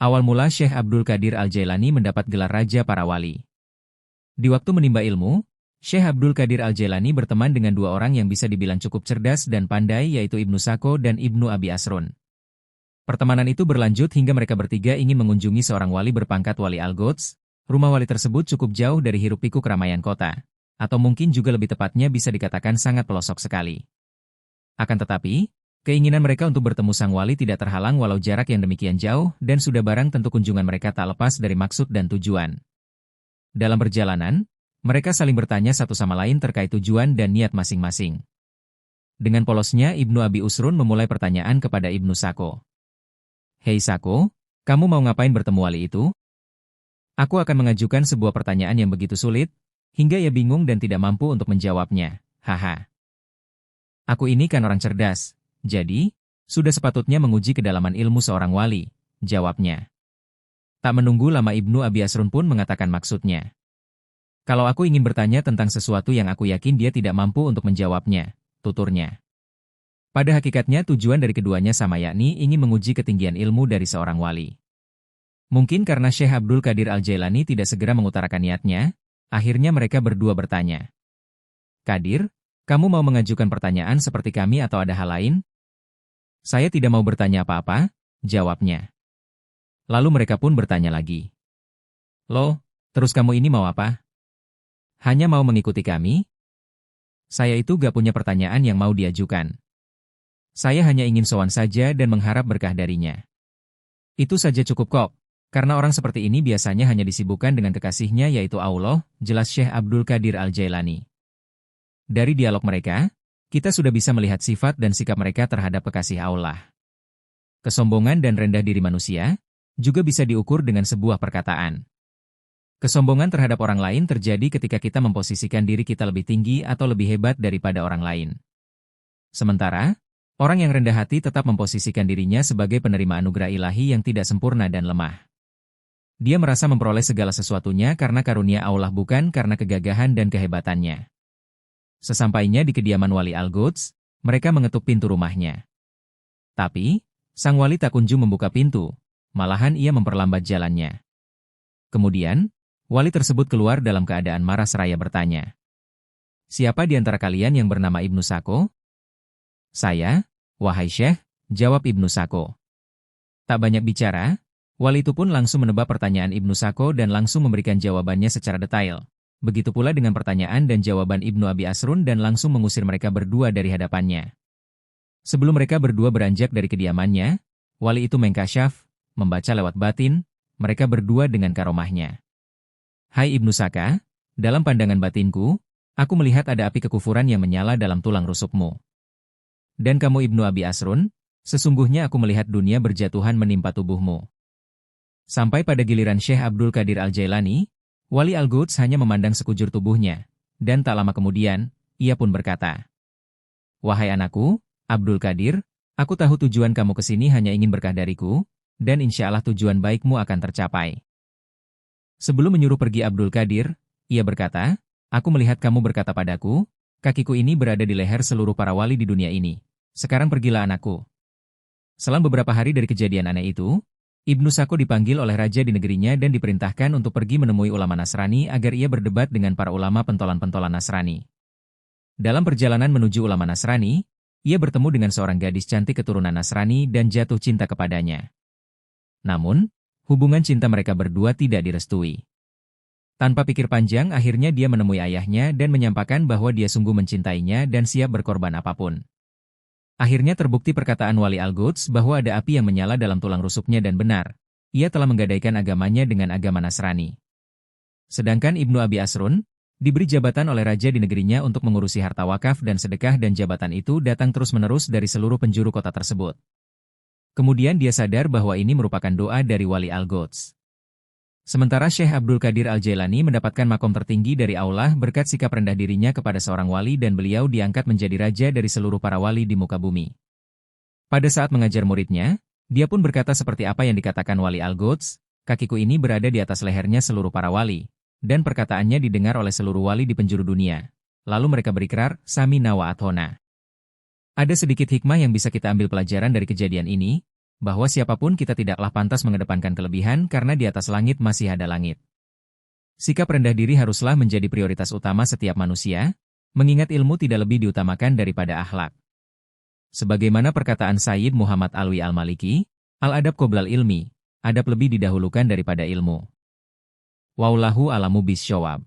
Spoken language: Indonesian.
Awal mula Syekh Abdul Qadir Al-Jailani mendapat gelar Raja Para Wali. Di waktu menimba ilmu, Syekh Abdul Qadir Al-Jailani berteman dengan dua orang yang bisa dibilang cukup cerdas dan pandai, yaitu Ibnu Sako dan Ibnu Abi Asrun. Pertemanan itu berlanjut hingga mereka bertiga ingin mengunjungi seorang wali berpangkat Wali Al-Ghots. Rumah wali tersebut cukup jauh dari hiruk-pikuk keramaian kota, atau mungkin juga lebih tepatnya bisa dikatakan sangat pelosok sekali. Akan tetapi, keinginan mereka untuk bertemu sang wali tidak terhalang walau jarak yang demikian jauh, dan sudah barang tentu kunjungan mereka tak lepas dari maksud dan tujuan. Dalam perjalanan, mereka saling bertanya satu sama lain terkait tujuan dan niat masing-masing. Dengan polosnya Ibnu Abi Usrun memulai pertanyaan kepada Ibnu Sako. "Hei Sako, kamu mau ngapain bertemu wali itu?" "Aku akan mengajukan sebuah pertanyaan yang begitu sulit, hingga ia bingung dan tidak mampu untuk menjawabnya. Haha. Aku ini kan orang cerdas, jadi, sudah sepatutnya menguji kedalaman ilmu seorang wali," jawabnya. Tak menunggu lama Ibnu Abi Asrun pun mengatakan maksudnya. "Kalau aku ingin bertanya tentang sesuatu yang aku yakin dia tidak mampu untuk menjawabnya," tuturnya. Pada hakikatnya tujuan dari keduanya sama, yakni ingin menguji ketinggian ilmu dari seorang wali. Mungkin karena Syekh Abdul Qadir Al-Jailani tidak segera mengutarakan niatnya, akhirnya mereka berdua bertanya. "Qadir, kamu mau mengajukan pertanyaan seperti kami atau ada hal lain?" "Saya tidak mau bertanya apa-apa," jawabnya. Lalu mereka pun bertanya lagi. "Loh, terus kamu ini mau apa? Hanya mau mengikuti kami?" "Saya itu gak punya pertanyaan yang mau diajukan. Saya hanya ingin sowan saja dan mengharap berkah darinya. Itu saja cukup kok, karena orang seperti ini biasanya hanya disibukkan dengan kekasihnya yaitu Allah," jelas Syekh Abdul Qadir Al-Jailani. Dari dialog mereka, kita sudah bisa melihat sifat dan sikap mereka terhadap kekasih Allah. Kesombongan dan rendah diri manusia juga bisa diukur dengan sebuah perkataan. Kesombongan terhadap orang lain terjadi ketika kita memposisikan diri kita lebih tinggi atau lebih hebat daripada orang lain. Sementara, orang yang rendah hati tetap memposisikan dirinya sebagai penerima anugerah ilahi yang tidak sempurna dan lemah. Dia merasa memperoleh segala sesuatunya karena karunia Allah, bukan karena kegagahan dan kehebatannya. Sesampainya di kediaman Wali Al-Ghots, mereka mengetuk pintu rumahnya. Tapi, sang wali tak kunjung membuka pintu, malahan ia memperlambat jalannya. Kemudian, wali tersebut keluar dalam keadaan marah seraya bertanya. "Siapa di antara kalian yang bernama Ibnu Sako?" "Saya, wahai Syekh," jawab Ibnu Sako. Tak banyak bicara, wali itu pun langsung menebak pertanyaan Ibnu Sako dan langsung memberikan jawabannya secara detail. Begitu pula dengan pertanyaan dan jawaban Ibnu Abi Asrun dan langsung mengusir mereka berdua dari hadapannya. Sebelum mereka berdua beranjak dari kediamannya, wali itu mengkasyaf, membaca lewat batin, mereka berdua dengan karomahnya. "Hai Ibnu Saka, dalam pandangan batinku, aku melihat ada api kekufuran yang menyala dalam tulang rusukmu. Dan kamu Ibnu Abi Asrun, sesungguhnya aku melihat dunia berjatuhan menimpa tubuhmu." Sampai pada giliran Syekh Abdul Qadir Al-Jailani, Wali Al-Ghots hanya memandang sekujur tubuhnya, dan tak lama kemudian, ia pun berkata, "Wahai anakku, Abdul Qadir, aku tahu tujuan kamu ke sini hanya ingin berkah dariku, dan insya Allah tujuan baikmu akan tercapai." Sebelum menyuruh pergi Abdul Qadir, ia berkata, "Aku melihat kamu berkata padaku, kakiku ini berada di leher seluruh para wali di dunia ini. Sekarang pergilah anakku." Selang beberapa hari dari kejadian aneh itu, Ibnu Sako dipanggil oleh raja di negerinya dan diperintahkan untuk pergi menemui ulama Nasrani agar ia berdebat dengan para ulama pentolan-pentolan Nasrani. Dalam perjalanan menuju ulama Nasrani, ia bertemu dengan seorang gadis cantik keturunan Nasrani dan jatuh cinta kepadanya. Namun, hubungan cinta mereka berdua tidak direstui. Tanpa pikir panjang, akhirnya dia menemui ayahnya dan menyampaikan bahwa dia sungguh mencintainya dan siap berkorban apapun. Akhirnya terbukti perkataan Wali Al-Ghots bahwa ada api yang menyala dalam tulang rusuknya dan benar, ia telah menggadaikan agamanya dengan agama Nasrani. Sedangkan Ibnu Abi Asrun diberi jabatan oleh raja di negerinya untuk mengurusi harta wakaf dan sedekah, dan jabatan itu datang terus-menerus dari seluruh penjuru kota tersebut. Kemudian dia sadar bahwa ini merupakan doa dari Wali Al-Ghots. Sementara Syekh Abdul Qadir Al-Jailani mendapatkan makom tertinggi dari Allah berkat sikap rendah dirinya kepada seorang wali, dan beliau diangkat menjadi raja dari seluruh para wali di muka bumi. Pada saat mengajar muridnya, dia pun berkata seperti apa yang dikatakan Wali Al-Ghots, "Kakiku ini berada di atas lehernya seluruh para wali," dan perkataannya didengar oleh seluruh wali di penjuru dunia. Lalu mereka berikrar, "Sami wa athona." Ada sedikit hikmah yang bisa kita ambil pelajaran dari kejadian ini, bahwa siapapun kita tidaklah pantas mengedepankan kelebihan karena di atas langit masih ada langit. Sikap rendah diri haruslah menjadi prioritas utama setiap manusia, mengingat ilmu tidak lebih diutamakan daripada akhlak. Sebagaimana perkataan Sayyid Muhammad Alwi Al-Maliki, Al-adab qoblal ilmi, adab lebih didahulukan daripada ilmu. Wallahu a'lamu bisyawab.